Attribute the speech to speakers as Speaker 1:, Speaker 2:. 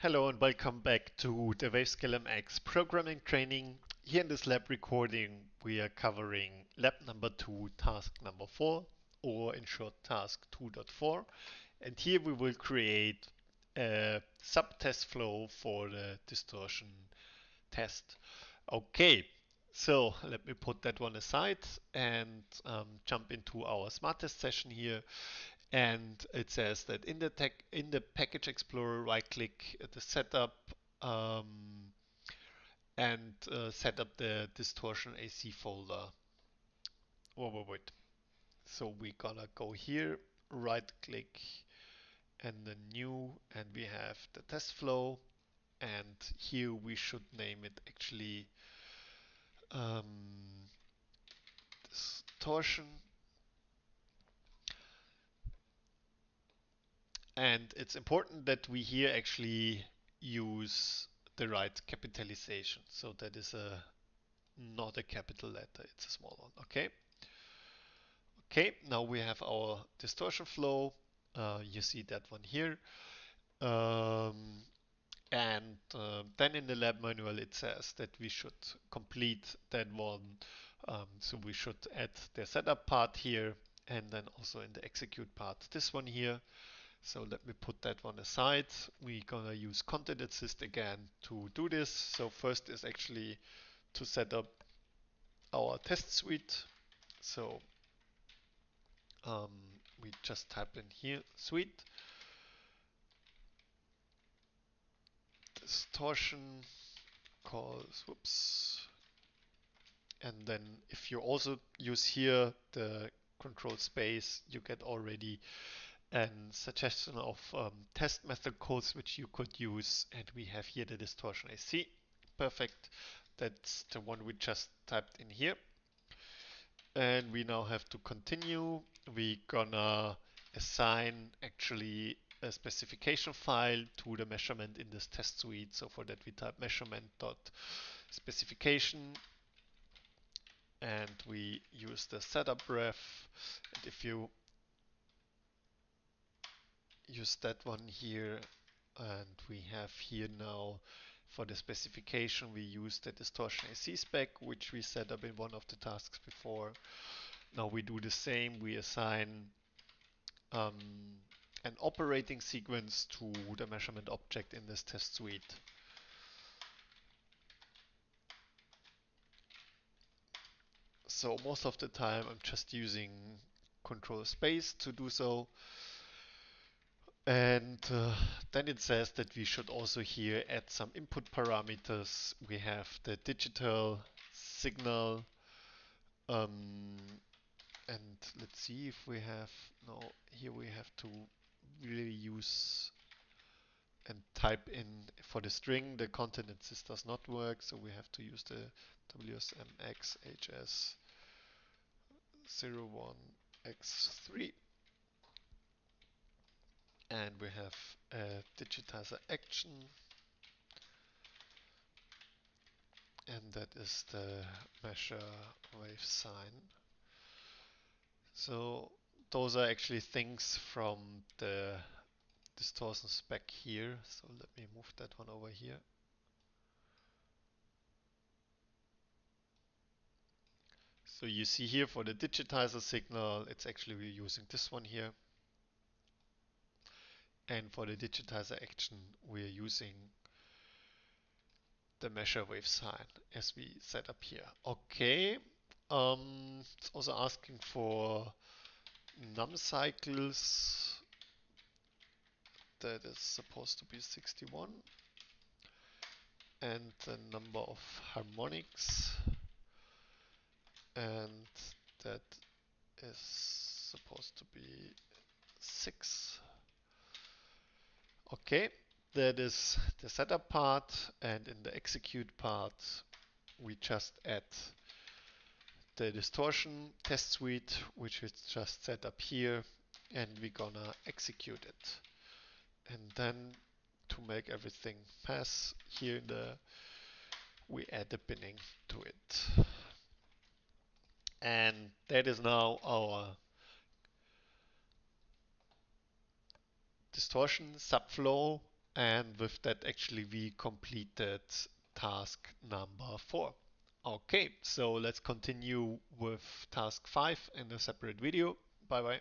Speaker 1: Hello and welcome back to the WSMX programming training. Here in this lab recording, we are covering lab number 2, task number 4, or in short, task 2.4. And here we will create a sub-test flow for the distortion test. Okay, so let me put that one aside and jump into our smart test session here. And it says that in the package explorer, right click at the setup and set up the distortion AC folder. Wait. So we're gonna go here, right click and then new, and we have the test flow. And here we should name it actually um, distortion. And it's important that we here actually use the right capitalization. So that is not a capital letter, it's a small one. Okay. Okay, now we have our distortion flow. You see that one here. Um, and then in the lab manual it says that we should complete that one. So we should add the setup part here and then also in the execute part this one here. So let me put that one aside. We're gonna use Content Assist again to do this. So first is actually to set up our test suite. So um, we just type in here suite distortion calls, whoops. And then if you also use here the control space, you get already a suggestion of test method codes which you could use. And we have here the distortion AC. Perfect. That's the one we just typed in here. And we now have to continue. We're gonna assign actually a specification file to the measurement in this test suite. So for that we type measurement.specification and we use the setup ref. And if you use that one here, and we have here now for the specification we use the distortion AC spec, which we set up in one of the tasks before. Now we do the same, we assign um, an operating sequence to the measurement object in this test suite. So most of the time I'm just using control space to do so. And then it says that we should also here add some input parameters. We have the digital signal, um, and let's see if we have, no, here we have to really use and type in for the string. The content insist does not work, so we have to use the WSMXHS01X3. And we have a digitizer action, and that is the measure wave sign. So those are actually things from the distortion spec here. So let me move that one over here. So you see here for the digitizer signal, it's actually we're using this one here. And for the digitizer action, we're using the measure wave sign as we set up here. Okay. It's also asking for num cycles. That is supposed to be 61. And the number of harmonics. And that is supposed to be 6. Okay, that is the setup part, and in the execute part we just add the distortion test suite, which is just set up here, and we're gonna execute it. And then to make everything pass here we add the binning to it. And that is now our distortion subflow And with that, actually, we completed task number 4. Okay, so let's continue with task 5 in a separate video. Bye bye.